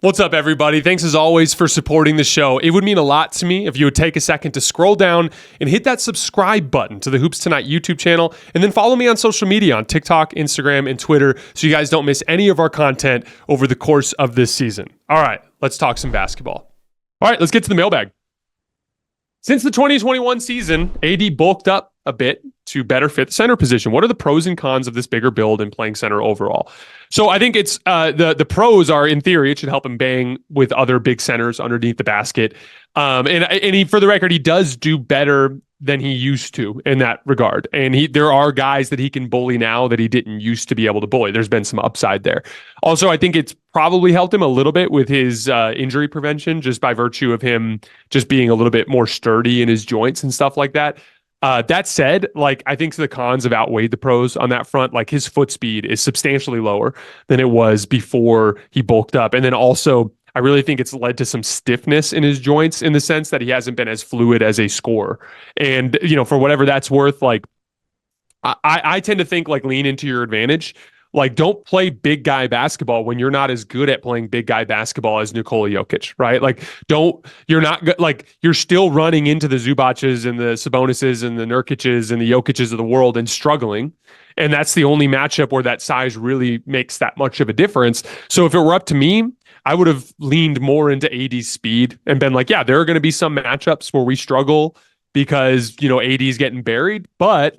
What's up, everybody? Thanks as always for supporting the show. It would mean a lot to me if you would take a second to scroll down and hit that subscribe button to the Hoops Tonight YouTube channel, and then follow me on social media on TikTok, Instagram, and Twitter so you guys don't miss any of our content over the course of this season. All right, let's talk some basketball. All right, let's get to the mailbag. Since the 2021 season, AD bulked up a bit to better fit the center position. What are the pros and cons of this bigger build and playing center overall? So I think it's the pros are, in theory, it should help him bang with other big centers underneath the basket. And he, for the record, he does do better than he used to in that regard. And there are guys that he can bully now that he didn't used to be able to bully. There's been some upside there. Also, I think it's probably helped him a little bit with his injury prevention, just by virtue of him just being a little bit more sturdy in his joints and stuff like that. That said, I think the cons have outweighed the pros on that front. His foot speed is substantially lower than it was before he bulked up. And then also, I really think it's led to some stiffness in his joints in the sense that he hasn't been as fluid as a scorer. And, for whatever that's worth, I tend to think lean into your advantage. Don't play big guy basketball when you're not as good at playing big guy basketball as Nikola Jokic, right? You're still running into the Zubac's and the Sabonis's and the Nurkic's and the Jokic's of the world and struggling. And that's the only matchup where that size really makes that much of a difference. So if it were up to me, I would have leaned more into AD's speed and been like, yeah, there are going to be some matchups where we struggle because, AD's getting buried. But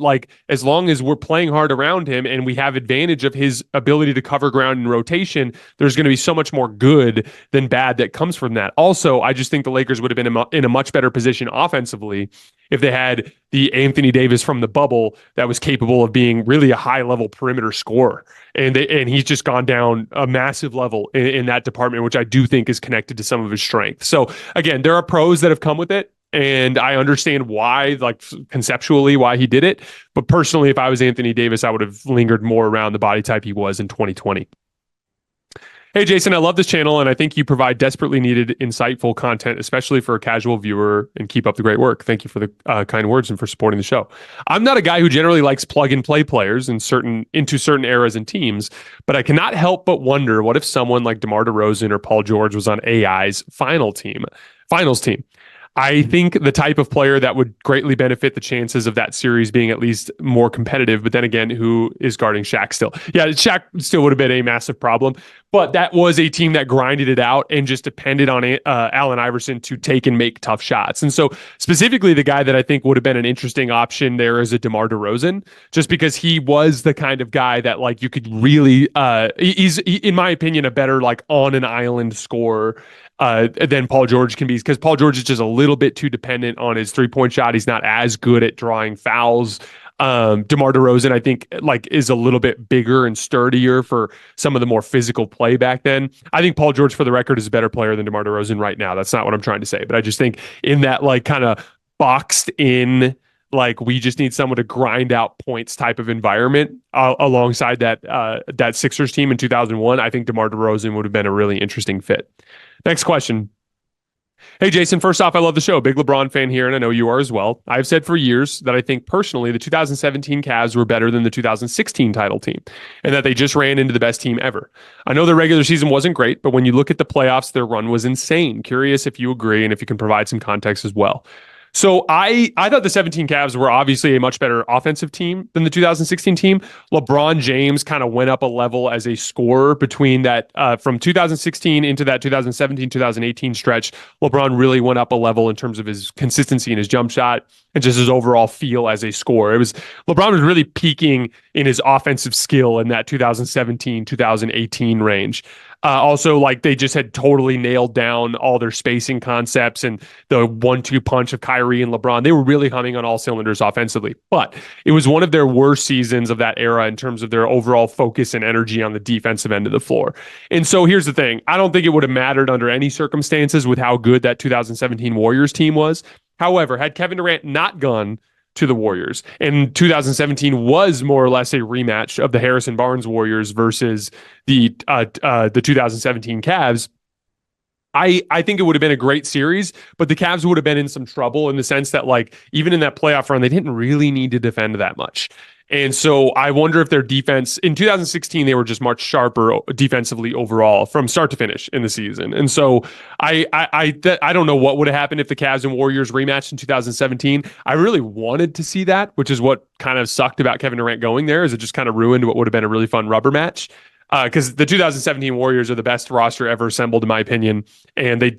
as long as we're playing hard around him and we have advantage of his ability to cover ground in rotation, there's going to be so much more good than bad that comes from that. Also, I just think the Lakers would have been in a much better position offensively if they had the Anthony Davis from the bubble that was capable of being really a high-level perimeter scorer. And he's just gone down a massive level in that department, which I do think is connected to some of his strength. So, again, there are pros that have come with it. And I understand why, conceptually, why he did it. But personally, if I was Anthony Davis, I would have lingered more around the body type he was in 2020. Hey, Jason, I love this channel, and I think you provide desperately needed, insightful content, especially for a casual viewer, and keep up the great work. Thank you for the kind words and for supporting the show. I'm not a guy who generally likes plug-and-play players into certain eras and teams, but I cannot help but wonder, what if someone like DeMar DeRozan or Paul George was on AI's finals team? I think the type of player that would greatly benefit the chances of that series being at least more competitive. But then again, who is guarding Shaq still? Yeah, Shaq still would have been a massive problem. But that was a team that grinded it out and just depended on Allen Iverson to take and make tough shots. And so specifically, the guy that I think would have been an interesting option there is a DeMar DeRozan, just because he was the kind of guy that you could really, he's, in my opinion, a better on an island scorer than Paul George can be, because Paul George is just a little bit too dependent on his three-point shot. He's not as good at drawing fouls. DeMar DeRozan, I think, is a little bit bigger and sturdier for some of the more physical play back then. I think Paul George, for the record, is a better player than DeMar DeRozan right now. That's not what I'm trying to say, but I just think in that kind of boxed in, we just need someone to grind out points type of environment alongside that Sixers team in 2001. I think DeMar DeRozan would have been a really interesting fit. Next question. Hey, Jason, first off, I love the show. Big LeBron fan here, and I know you are as well. I've said for years that I think personally the 2017 Cavs were better than the 2016 title team, and that they just ran into the best team ever. I know the regular season wasn't great, but when you look at the playoffs, their run was insane. Curious if you agree and if you can provide some context as well. So I thought the 17 Cavs were obviously a much better offensive team than the 2016 team. LeBron James kind of went up a level as a scorer between that from 2016 into that 2017-2018 stretch. LeBron really went up a level in terms of his consistency in his jump shot and just his overall feel as a scorer. LeBron was really peaking in his offensive skill in that 2017-2018 range. Also, they just had totally nailed down all their spacing concepts and the 1-2 punch of Kyrie and LeBron. They were really humming on all cylinders offensively, but it was one of their worst seasons of that era in terms of their overall focus and energy on the defensive end of the floor. And so here's the thing. I don't think it would have mattered under any circumstances with how good that 2017 Warriors team was. However, had Kevin Durant not gone to the Warriors, and 2017 was more or less a rematch of the Harrison Barnes Warriors versus the 2017 Cavs, I think it would have been a great series, but the Cavs would have been in some trouble in the sense that, like, even in that playoff run, they didn't really need to defend that much. And so I wonder if their defense in 2016, they were just much sharper defensively overall from start to finish in the season. And so I don't know what would have happened if the Cavs and Warriors rematched in 2017. I really wanted to see that, which is what kind of sucked about Kevin Durant going there, is it just kind of ruined what would have been a really fun rubber match. Because the 2017 Warriors are the best roster ever assembled, in my opinion. And the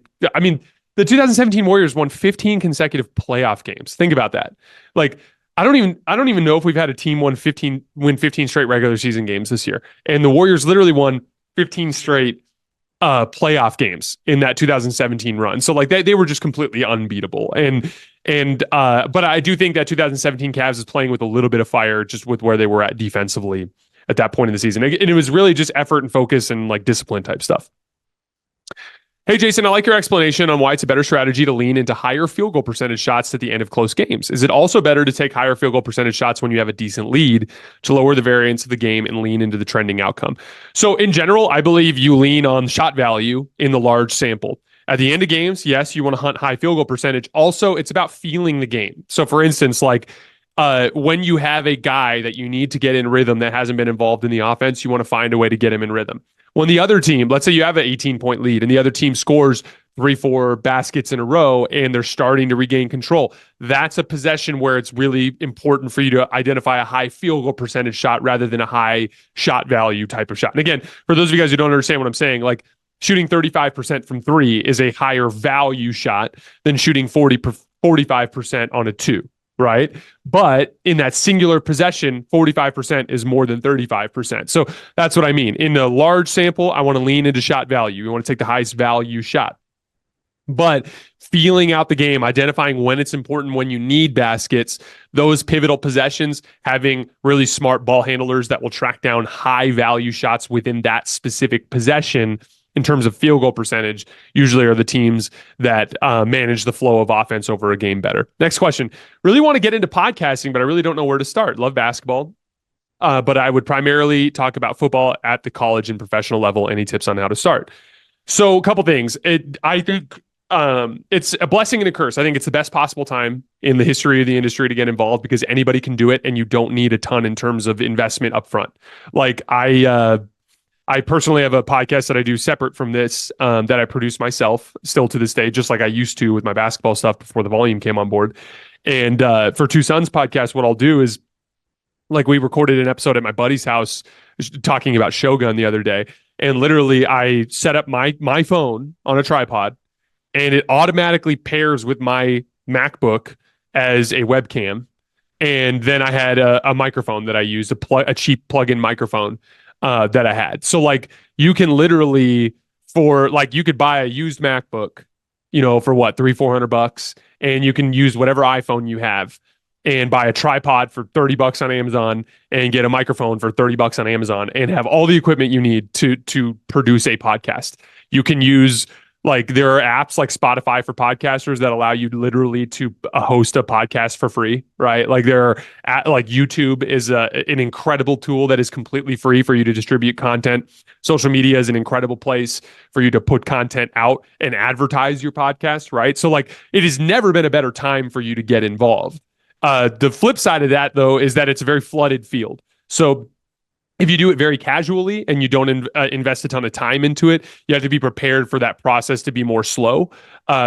2017 Warriors won 15 consecutive playoff games. Think about that. Like, I don't even know if we've had a team win 15 straight regular season games this year. And the Warriors literally won 15 straight playoff games in that 2017 run. So like they were just completely unbeatable. But I do think that 2017 Cavs is playing with a little bit of fire just with where they were at defensively at that point in the season. And it was really just effort and focus and like discipline type stuff. Hey, Jason, I like your explanation on why it's a better strategy to lean into higher field goal percentage shots at the end of close games. Is it also better to take higher field goal percentage shots when you have a decent lead to lower the variance of the game and lean into the trending outcome? So in general, I believe you lean on shot value in the large sample. At the end of games, yes, you want to hunt high field goal percentage. Also, it's about feeling the game. So for instance, like when you have a guy that you need to get in rhythm that hasn't been involved in the offense, you want to find a way to get him in rhythm. When the other team, let's say you have an 18-point lead and the other team scores 3-4 baskets in a row and they're starting to regain control, that's a possession where it's really important for you to identify a high field goal percentage shot rather than a high shot value type of shot. And again, for those of you guys who don't understand what I'm saying, like shooting 35% from three is a higher value shot than shooting 45% on a two. Right. But in that singular possession, 45% is more than 35%. So that's what I mean. In a large sample, I want to lean into shot value. You want to take the highest value shot. But feeling out the game, identifying when it's important, when you need baskets, those pivotal possessions, having really smart ball handlers that will track down high value shots within that specific possession in terms of field goal percentage, usually are the teams that manage the flow of offense over a game better. Next question. Really want to get into podcasting, but I really don't know where to start. Love basketball, but I would primarily talk about football at the college and professional level. Any tips on how to start? So a couple things. I think it's a blessing and a curse. I think it's the best possible time in the history of the industry to get involved because anybody can do it and you don't need a ton in terms of investment upfront. Like I personally have a podcast that I do separate from this that I produce myself still to this day, just like I used to with my basketball stuff before the volume came on board. And for Two Sons podcast, what I'll do is like we recorded an episode at my buddy's house talking about Shogun the other day. And literally I set up my phone on a tripod and it automatically pairs with my MacBook as a webcam. And then I had a microphone that I used, a cheap plug-in microphone that I had. So like you can literally you could buy a used MacBook, for what, $300-400, and you can use whatever iPhone you have and buy a tripod for $30 on Amazon and get a microphone for $30 on Amazon and have all the equipment you need to produce a podcast. You can use there are apps like Spotify for podcasters that allow you literally to host a podcast for free, right? Like YouTube is an incredible tool that is completely free for you to distribute content. Social media is an incredible place for you to put content out and advertise your podcast, right? So it has never been a better time for you to get involved. The flip side of that though, is that it's a very flooded field. So if you do it very casually and you don't invest a ton of time into it, you have to be prepared for that process to be more slow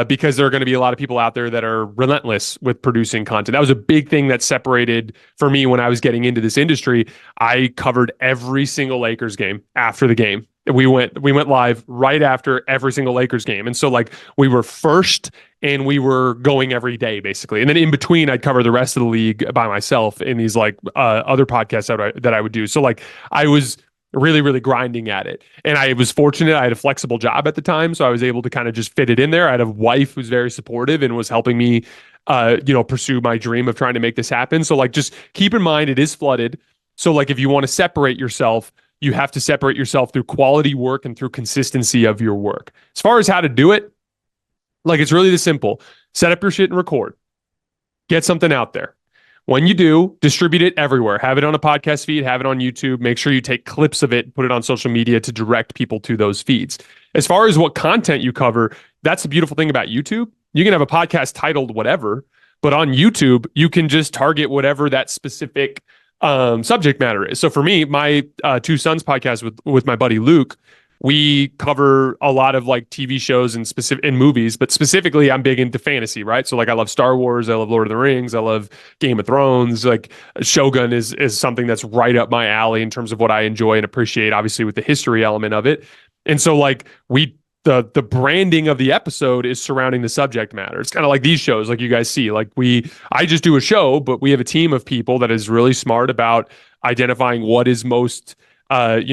because there are going to be a lot of people out there that are relentless with producing content. That was a big thing that separated for me when I was getting into this industry. I covered every single Lakers game after the game. We went live right after every single Lakers game. And so we were first and we were going every day basically. And then in between I'd cover the rest of the league by myself in these other podcasts that I would do. So I was really, really grinding at it. And I was fortunate. I had a flexible job at the time. So I was able to kind of just fit it in there. I had a wife who's very supportive and was helping me, pursue my dream of trying to make this happen. So just keep in mind, it is flooded. So if you want to separate yourself, you have to separate yourself through quality work and through consistency of your work. As far as how to do it, it's really this simple. Set up your shit and record. Get something out there. When you do, distribute it everywhere. Have it on a podcast feed, have it on YouTube. Make sure you take clips of it, put it on social media to direct people to those feeds. As far as what content you cover, that's the beautiful thing about YouTube. You can have a podcast titled whatever, but on YouTube, you can just target whatever that specific subject matter is. So for me, my Two Sons podcast with my buddy Luke, we cover a lot of like TV shows and specific in movies, but specifically I'm big into fantasy, right? So like I love Star Wars, I love Lord of the Rings, I love Game of Thrones. Like Shogun is something that's right up my alley in terms of what I enjoy and appreciate, obviously with the history element of it. And so like the branding of the episode is surrounding the subject matter. It's kind of like these shows, like you guys see. I just do a show, but we have a team of people that is really smart about identifying what is most like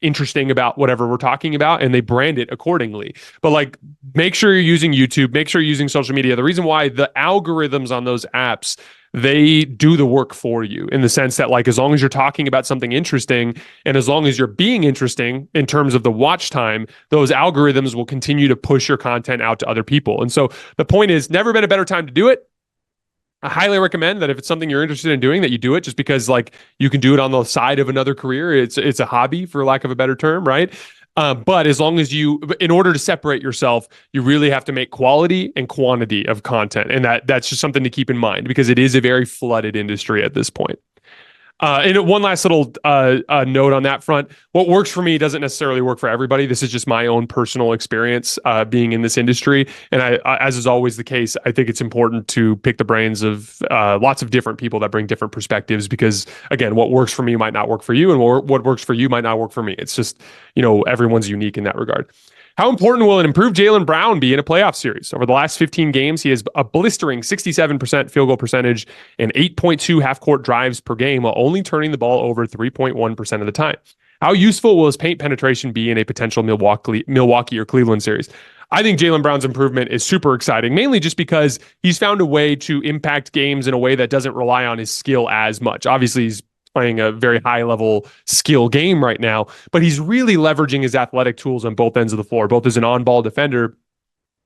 interesting about whatever we're talking about, and they brand it accordingly. But like, make sure you're using YouTube, make sure you're using social media. The reason why the algorithms on those apps, they do the work for you in the sense that like, as long as you're talking about something interesting and as long as you're being interesting in terms of the watch time, those algorithms will continue to push your content out to other people. And so the point is, never been a better time to do it. I highly recommend that if it's something you're interested in doing, that you do it, just because like you can do it on the side of another career. It's a hobby, for lack of a better term, right? But as long as in order to separate yourself, you really have to make quality and quantity of content. And that's just something to keep in mind, because it is a very flooded industry at this point. And one last little note on that front. What works for me doesn't necessarily work for everybody. This is just my own personal experience being in this industry. And as is always the case, I think it's important to pick the brains of lots of different people that bring different perspectives, because, again, what works for me might not work for you, and what works for you might not work for me. It's just, everyone's unique in that regard. How important will an improved Jaylen Brown be in a playoff series? Over the last 15 games, he has a blistering 67% field goal percentage and 8.2 half-court drives per game, while only turning the ball over 3.1% of the time. How useful will his paint penetration be in a potential Milwaukee or Cleveland series? I think Jaylen Brown's improvement is super exciting, mainly just because he's found a way to impact games in a way that doesn't rely on his skill as much. Obviously, he's playing a very high level skill game right now, but he's really leveraging his athletic tools on both ends of the floor, both as an on-ball defender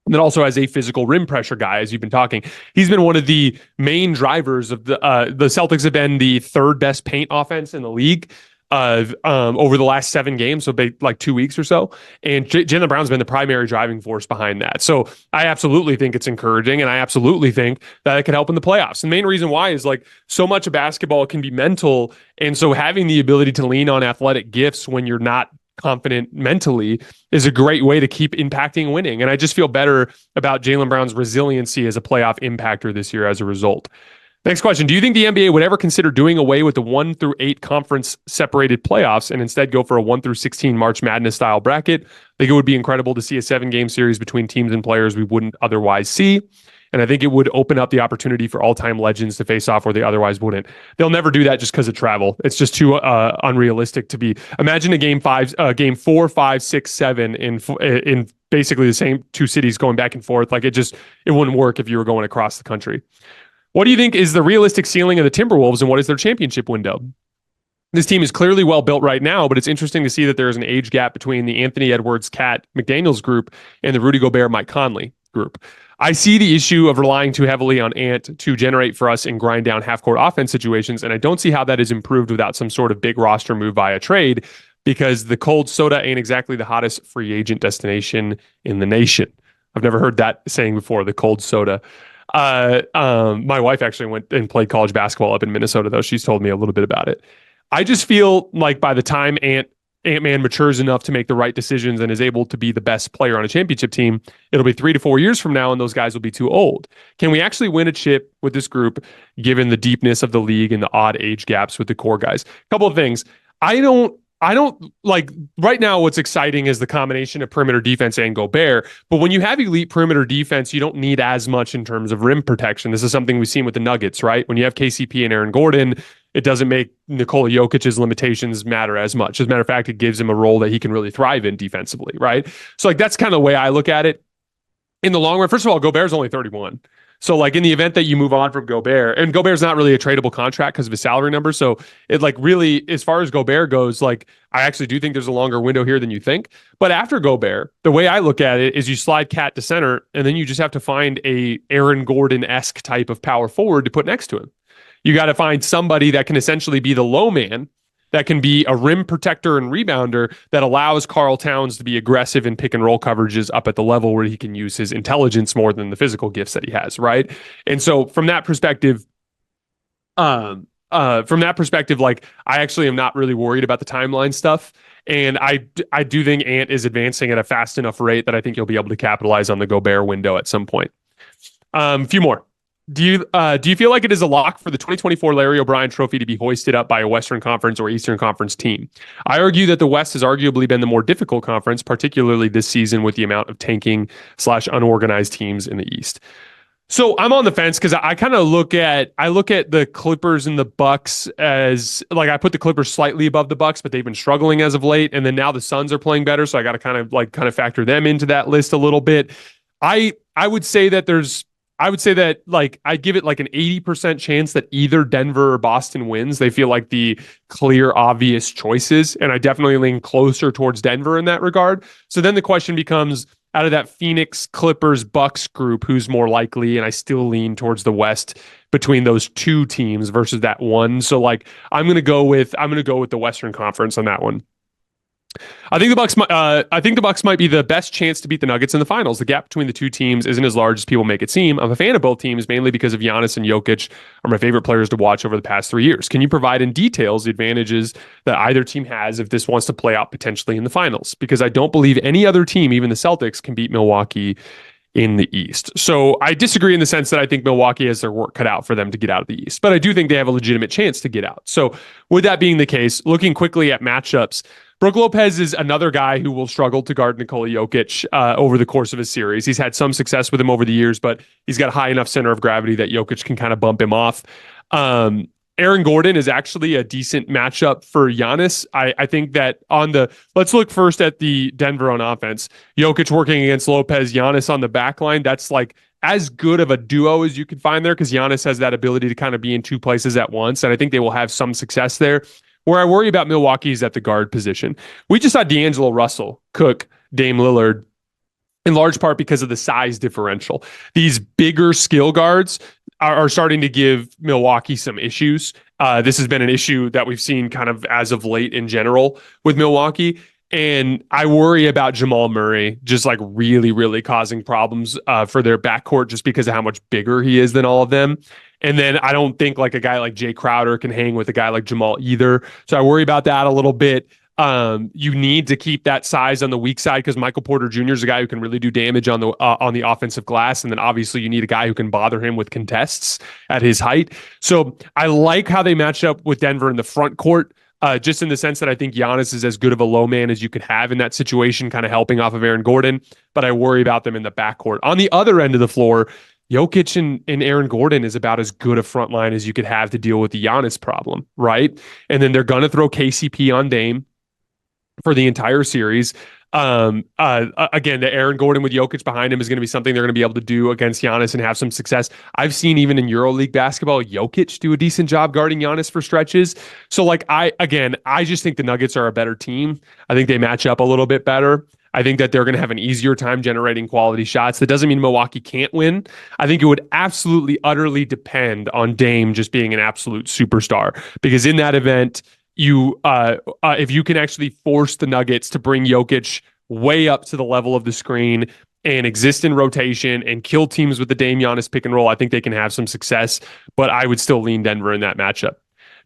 and then also as a physical rim pressure guy. As you've been talking, he's been one of the main drivers of the Celtics have been the third best paint offense in the league over the last 7 games, so like 2 weeks or so. And Jaylen Brown's been the primary driving force behind that. So I absolutely think it's encouraging, and I absolutely think that it could help in the playoffs. And the main reason why is like, so much of basketball can be mental. And so having the ability to lean on athletic gifts when you're not confident mentally is a great way to keep impacting winning. And I just feel better about Jaylen Brown's resiliency as a playoff impactor this year as a result. Next question. Do you think the NBA would ever consider doing away with the 1 through 8 conference separated playoffs and instead go for a 1 through 16 March Madness style bracket? I think it would be incredible to see a 7-game series between teams and players we wouldn't otherwise see. And I think it would open up the opportunity for all-time legends to face off where they otherwise wouldn't. They'll never do that just because of travel. It's just too unrealistic to be. Imagine a game 4, 5, 6, 7 in basically the same 2 cities going back and forth. Like it wouldn't work if you were going across the country. What do you think is the realistic ceiling of the Timberwolves, and what is their championship window? This team is clearly well built right now, but it's interesting to see that there is an age gap between the Anthony Edwards, Cat McDaniels group and the Rudy Gobert, Mike Conley group. I see the issue of relying too heavily on Ant to generate for us and grind down half-court offense situations, and I don't see how that is improved without some sort of big roster move via trade, because the cold soda ain't exactly the hottest free agent destination in the nation. I've never heard that saying before, the cold soda. My wife actually went and played college basketball up in Minnesota, though. She's told me a little bit about it. I just feel like by the time Ant-Man matures enough to make the right decisions and is able to be the best player on a championship team, it'll be 3 to 4 years from now, and those guys will be too old. Can we actually win a chip with this group, given the deepness of the league and the odd age gaps with the core guys? A couple of things. I don't like right now. What's exciting is the combination of perimeter defense and Gobert. But when you have elite perimeter defense, you don't need as much in terms of rim protection. This is something we've seen with the Nuggets, right? When you have KCP and Aaron Gordon, it doesn't make Nikola Jokic's limitations matter as much. As a matter of fact, it gives him a role that he can really thrive in defensively, right? So like that's kind of the way I look at it. In the long run, first of all, Gobert's only 31. So like in the event that you move on from Gobert, and Gobert's not really a tradable contract because of his salary number. So it like really, as far as Gobert goes, like I actually do think there's a longer window here than you think. But after Gobert, the way I look at it is you slide Cat to center, and then you just have to find a Aaron Gordon-esque type of power forward to put next to him. You got to find somebody that can essentially be the low man, that can be a rim protector and rebounder that allows Karl Towns to be aggressive in pick and roll coverages up at the level where he can use his intelligence more than the physical gifts that he has, right? And so from that perspective, like I actually am not really worried about the timeline stuff. And I do think Ant is advancing at a fast enough rate that I think you'll be able to capitalize on the Gobert window at some point. A few more. Do you feel like it is a lock for the 2024 Larry O'Brien Trophy to be hoisted up by a Western Conference or Eastern Conference team? I argue that the West has arguably been the more difficult conference, particularly this season with the amount of tanking / unorganized teams in the East. So I'm on the fence because I kind of look at the Clippers and the Bucks as like I put the Clippers slightly above the Bucks, but they've been struggling as of late, and then now the Suns are playing better, so I got to kind of factor them into that list a little bit. I would say that like I'd give it like an 80% chance that either Denver or Boston wins. They feel like the clear, obvious choices, and I definitely lean closer towards Denver in that regard. So then the question becomes, out of that Phoenix, Clippers, Bucks group, who's more likely? And I still lean towards the West between those two teams versus that one. So like I'm gonna go with the Western Conference on that one. I think the Bucks might be the best chance to beat the Nuggets in the finals. The gap between the two teams isn't as large as people make it seem. I'm a fan of both teams mainly because of Giannis and Jokic are my favorite players to watch over the past 3 years. Can you provide in details the advantages that either team has if this wants to play out potentially in the finals? Because I don't believe any other team, even the Celtics, can beat Milwaukee in the East. So I disagree in the sense that I think Milwaukee has their work cut out for them to get out of the East, but I do think they have a legitimate chance to get out. So with that being the case, looking quickly at matchups, Brook Lopez is another guy who will struggle to guard Nikola Jokic over the course of his series. He's had some success with him over the years, but he's got a high enough center of gravity that Jokic can kind of bump him off. Aaron Gordon is actually a decent matchup for Giannis. I think that let's look first at the Denver on offense. Jokic working against Lopez, Giannis on the back line. That's like as good of a duo as you could find there because Giannis has that ability to kind of be in two places at once. And I think they will have some success there. Where I worry about Milwaukee is at the guard position. We just saw D'Angelo Russell cook Dame Lillard in large part because of the size differential. These bigger skill guards are starting to give Milwaukee some issues. This has been an issue that we've seen kind of as of late in general with Milwaukee. And I worry about Jamal Murray just like really, really causing problems for their backcourt just because of how much bigger he is than all of them. And then I don't think like a guy like Jay Crowder can hang with a guy like Jamal either. So I worry about that a little bit. You need to keep that size on the weak side because Michael Porter Jr. is a guy who can really do damage on the offensive glass. And then obviously you need a guy who can bother him with contests at his height. So I like how they match up with Denver in the front court. Just in the sense that I think Giannis is as good of a low man as you could have in that situation, kind of helping off of Aaron Gordon. But I worry about them in the backcourt. On the other end of the floor, Jokic and Aaron Gordon is about as good a front line as you could have to deal with the Giannis problem, right? And then they're going to throw KCP on Dame for the entire series. Again, the Aaron Gordon with Jokic behind him is going to be something they're going to be able to do against Giannis and have some success. I've seen even in EuroLeague basketball, Jokic do a decent job guarding Giannis for stretches. So like I just think the Nuggets are a better team. I think they match up a little bit better. I think that they're going to have an easier time generating quality shots. That doesn't mean Milwaukee can't win. I think it would absolutely, utterly depend on Dame just being an absolute superstar. Because in that event, if you can actually force the Nuggets to bring Jokic way up to the level of the screen and exist in rotation and kill teams with the Dame Giannis pick and roll, I think they can have some success. But I would still lean Denver in that matchup.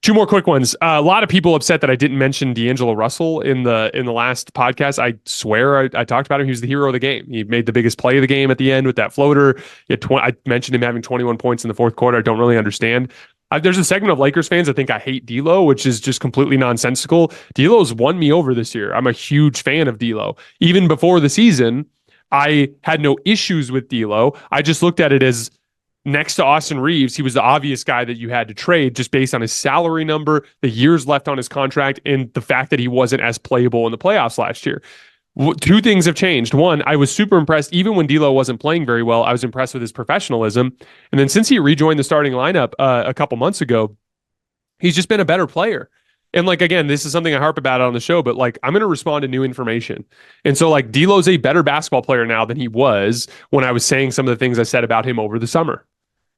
Two more quick ones. A lot of people upset that I didn't mention D'Angelo Russell in the last podcast. I swear I talked about him. He was the hero of the game. He made the biggest play of the game at the end with that floater. I mentioned him having 21 points in the fourth quarter. I don't really understand. There's a segment of Lakers fans that think I hate D'Lo, which is just completely nonsensical. D'Lo's won me over this year. I'm a huge fan of D'Lo. Even before the season, I had no issues with D'Lo. I just looked at it as next to Austin Reeves, he was the obvious guy that you had to trade just based on his salary number, the years left on his contract, and the fact that he wasn't as playable in the playoffs last year. Two things have changed. One, I was super impressed. Even when D'Lo wasn't playing very well, I was impressed with his professionalism. And then since he rejoined the starting lineup a couple months ago, he's just been a better player. And like, again, this is something I harp about on the show, but like, I'm going to respond to new information. And so like D'Lo's a better basketball player now than he was when I was saying some of the things I said about him over the summer.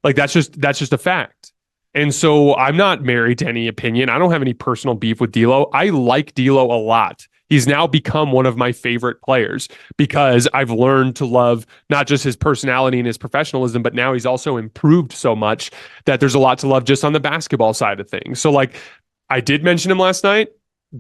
Like, that's just a fact. And so I'm not married to any opinion. I don't have any personal beef with D'Lo. I like D'Lo a lot. He's now become one of my favorite players because I've learned to love not just his personality and his professionalism, but now he's also improved so much that there's a lot to love just on the basketball side of things. So like, I did mention him last night.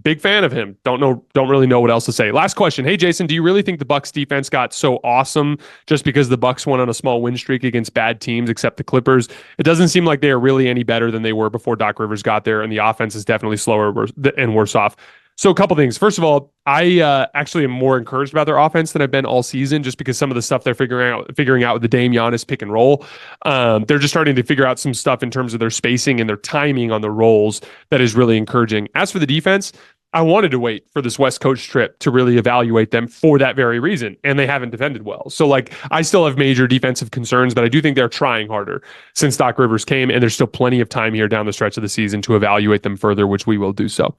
Big fan of him. Don't really know what else to say. Last question. Hey Jason, do you really think the Bucks defense got so awesome just because the Bucks went on a small win streak against bad teams except the Clippers? It doesn't seem like they are really any better than they were before Doc Rivers got there, and the offense is definitely slower and worse off. So a couple things. First of all, I actually am more encouraged about their offense than I've been all season, just because some of the stuff they're figuring out with the Dame Giannis pick and roll. They're just starting to figure out some stuff in terms of their spacing and their timing on the rolls that is really encouraging. As for the defense, I wanted to wait for this West Coast trip to really evaluate them for that very reason, and they haven't defended well. So like, I still have major defensive concerns, but I do think they're trying harder since Doc Rivers came, and there's still plenty of time here down the stretch of the season to evaluate them further, which we will do so.